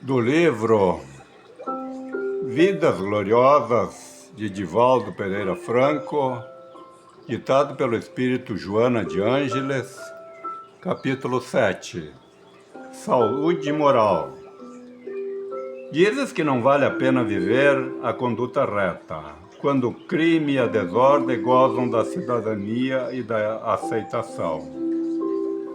Do livro Vidas Gloriosas, de Divaldo Pereira Franco, ditado pelo espírito Joana de Ângeles, capítulo 7. Saúde moral. Dizes que não vale a pena viver a conduta reta, quando o crime e a desordem gozam da cidadania e da aceitação.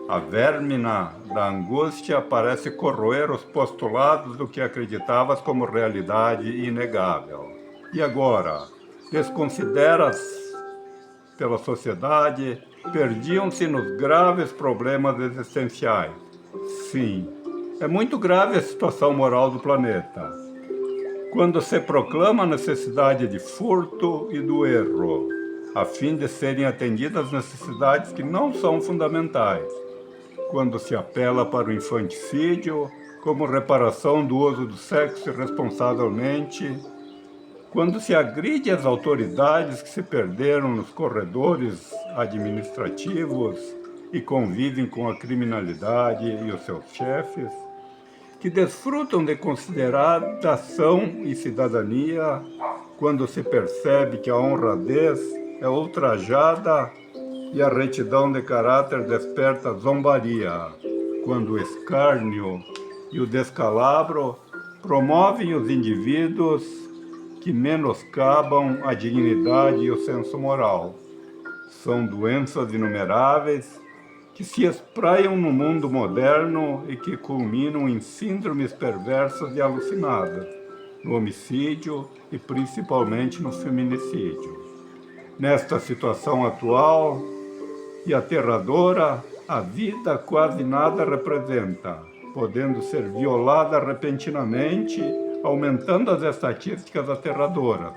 A vérmina da angústia parece corroer os postulados do que acreditavas como realidade inegável. E agora, desconsideras pela sociedade, perdiam-se nos graves problemas existenciais. Sim, é muito grave a situação moral do planeta. Quando se proclama a necessidade de furto e do erro, a fim de serem atendidas necessidades que não são fundamentais. Quando se apela para o infanticídio como reparação do uso do sexo irresponsavelmente, quando se agride as autoridades que se perderam nos corredores administrativos e convivem com a criminalidade e os seus chefes, que desfrutam de consideração e cidadania, quando se percebe que a honradez é ultrajada e a retidão de caráter desperta zombaria, quando o escárnio e o descalabro promovem os indivíduos que menoscabam a dignidade e o senso moral. São doenças inumeráveis que se espraiam no mundo moderno e que culminam em síndromes perversas e alucinadas, no homicídio e principalmente no feminicídio. Nesta situação atual e aterradora, a vida quase nada representa, podendo ser violada repentinamente, aumentando as estatísticas aterradoras.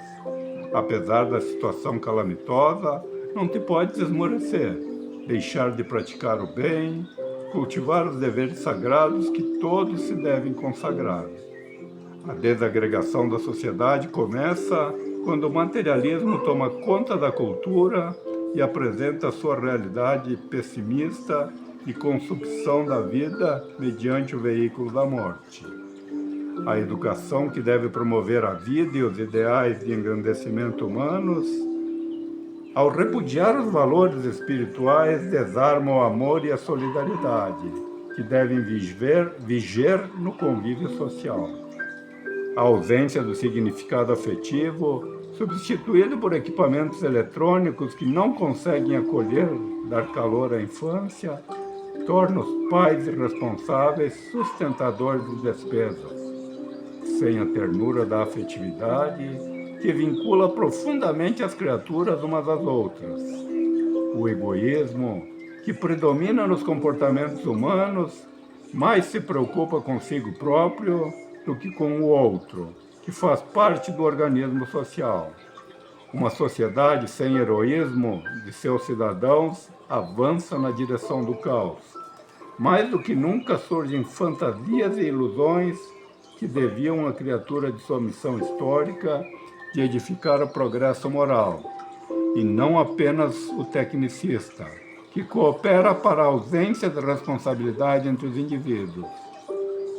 Apesar da situação calamitosa, não te podes esmorecer, deixar de praticar o bem, cultivar os deveres sagrados que todos se devem consagrar. A desagregação da sociedade começa quando o materialismo toma conta da cultura e apresenta sua realidade pessimista e consumpção da vida mediante o veículo da morte. A educação que deve promover a vida e os ideais de engrandecimento humanos, ao repudiar os valores espirituais, desarma o amor e a solidariedade, que devem viger no convívio social. A ausência do significado afetivo, substituído por equipamentos eletrônicos que não conseguem acolher, dar calor à infância, torna os pais irresponsáveis sustentadores de despesas, sem a ternura da afetividade que vincula profundamente as criaturas umas às outras. O egoísmo, que predomina nos comportamentos humanos, mais se preocupa consigo próprio do que com o outro, que faz parte do organismo social. Uma sociedade sem heroísmo de seus cidadãos avança na direção do caos. Mais do que nunca surgem fantasias e ilusões que desviam a criatura de sua missão histórica de edificar o progresso moral, e não apenas o tecnicista, que coopera para a ausência de responsabilidade entre os indivíduos.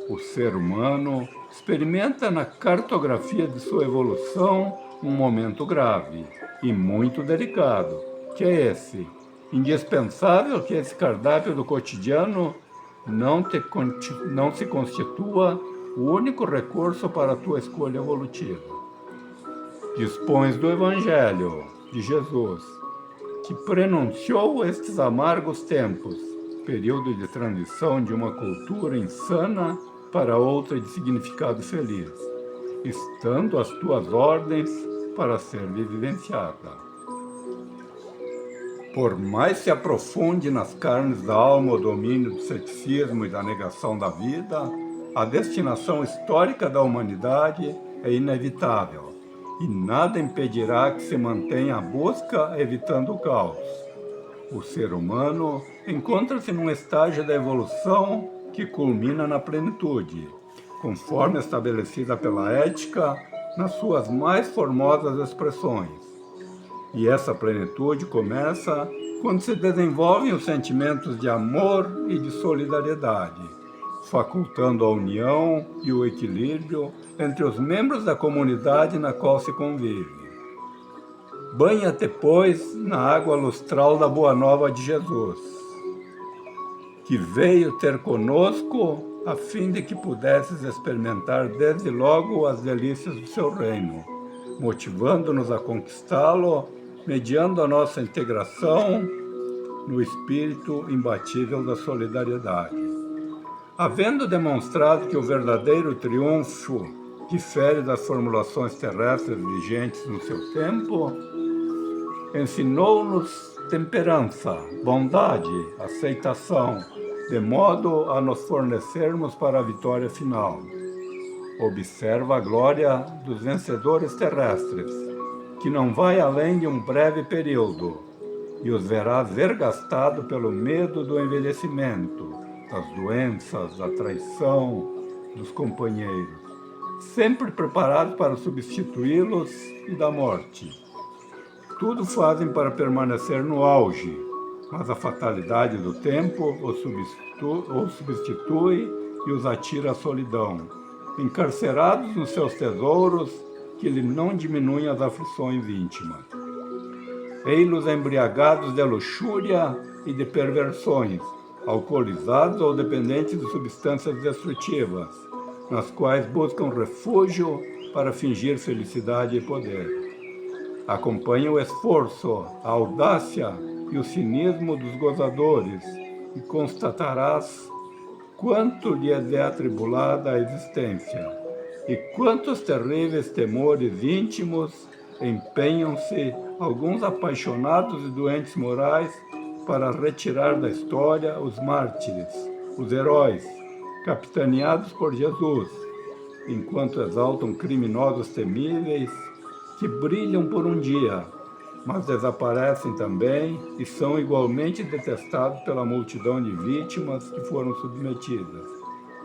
O ser humano experimenta na cartografia de sua evolução um momento grave e muito delicado, que é esse. Indispensável que esse cardápio do cotidiano não se constitua o único recurso para a tua escolha evolutiva. Dispões do Evangelho de Jesus, que prenunciou estes amargos tempos, período de transição de uma cultura insana para outra de significado feliz, estando às tuas ordens para ser vivenciada. Por mais se aprofunde nas carnes da alma o domínio do ceticismo e da negação da vida, a destinação histórica da humanidade é inevitável, e nada impedirá que se mantenha a busca evitando o caos. O ser humano encontra-se num estágio da evolução que culmina na plenitude, conforme estabelecida pela ética nas suas mais formosas expressões. E essa plenitude começa quando se desenvolvem os sentimentos de amor e de solidariedade, facultando a união e o equilíbrio entre os membros da comunidade na qual se convive. Banha-te, pois, na água lustral da Boa Nova de Jesus, que veio ter conosco a fim de que pudesses experimentar desde logo as delícias do seu reino, motivando-nos a conquistá-lo, mediando a nossa integração no espírito imbatível da solidariedade. Havendo demonstrado que o verdadeiro triunfo difere das formulações terrestres vigentes no seu tempo, ensinou-nos temperança, bondade, aceitação, de modo a nos fornecermos para a vitória final. Observa a glória dos vencedores terrestres, que não vai além de um breve período, e os verás vergastado pelo medo do envelhecimento, das doenças, da traição dos companheiros, sempre preparados para substituí-los e da morte. Tudo fazem para permanecer no auge, mas a fatalidade do tempo os substitui e os atira à solidão, encarcerados nos seus tesouros que lhe não diminuem as aflições íntimas. Ei-los embriagados de luxúria e de perversões, alcoolizados ou dependentes de substâncias destrutivas, nas quais buscam refúgio para fingir felicidade e poder. Acompanhe o esforço, a audácia e o cinismo dos gozadores e constatarás quanto lhes é atribulada a existência e quantos terríveis temores íntimos empenham-se alguns apaixonados e doentes morais para retirar da história os mártires, os heróis, capitaneados por Jesus, enquanto exaltam criminosos temíveis que brilham por um dia, mas desaparecem também e são igualmente detestados pela multidão de vítimas que foram submetidas,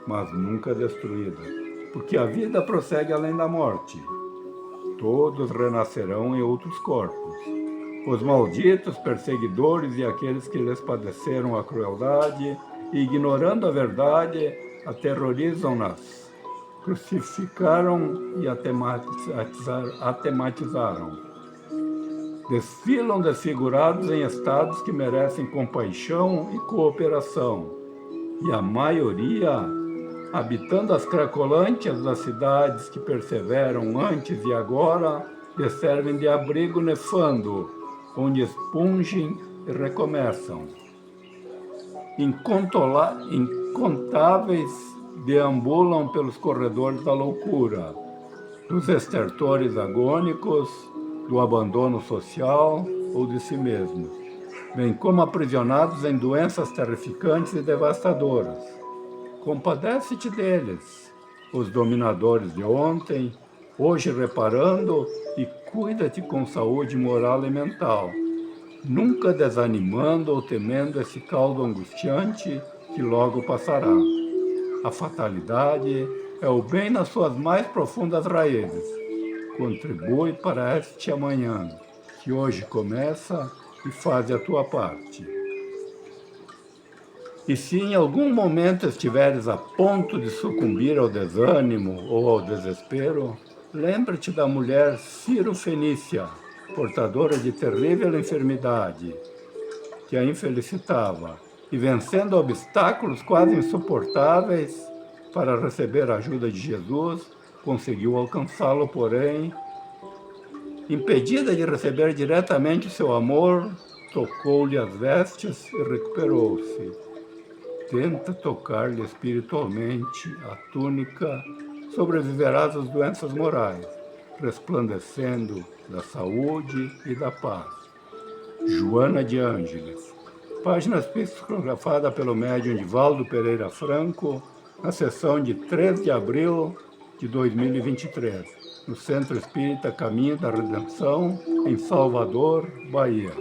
mas nunca destruídas, porque a vida prossegue além da morte. Todos renascerão em outros corpos. Os malditos, perseguidores e aqueles que lhes padeceram a crueldade, e ignorando a verdade, aterrorizam-nas, crucificaram e atematizaram. Desfilam desfigurados em estados que merecem compaixão e cooperação, e a maioria, habitando as cracolântias das cidades que perseveram antes e agora, lhes servem de abrigo nefando, onde expungem e recomeçam. Incontáveis deambulam pelos corredores da loucura, dos estertores agônicos, do abandono social ou de si mesmos, bem como aprisionados em doenças terrificantes e devastadoras. Compadece-te deles, os dominadores de ontem, hoje reparando, e cuida-te com saúde moral e mental, nunca desanimando ou temendo esse caldo angustiante que logo passará. A fatalidade é o bem nas suas mais profundas raízes. Contribui para este amanhã, que hoje começa, e faz a tua parte. E se em algum momento estiveres a ponto de sucumbir ao desânimo ou ao desespero, lembra-te da mulher Ciro Fenícia, portadora de terrível enfermidade, que a infelicitava, e vencendo obstáculos quase insuportáveis para receber a ajuda de Jesus, conseguiu alcançá-lo, porém, impedida de receber diretamente o seu amor, tocou-lhe as vestes e recuperou-se. Tenta tocar-lhe espiritualmente a túnica, sobreviverás às doenças morais, resplandecendo da saúde e da paz. Joana de Ângeles. Página psicografada pelo médium Divaldo Pereira Franco, na sessão de 3 de abril de 2023, no Centro Espírita Caminho da Redenção, em Salvador, Bahia.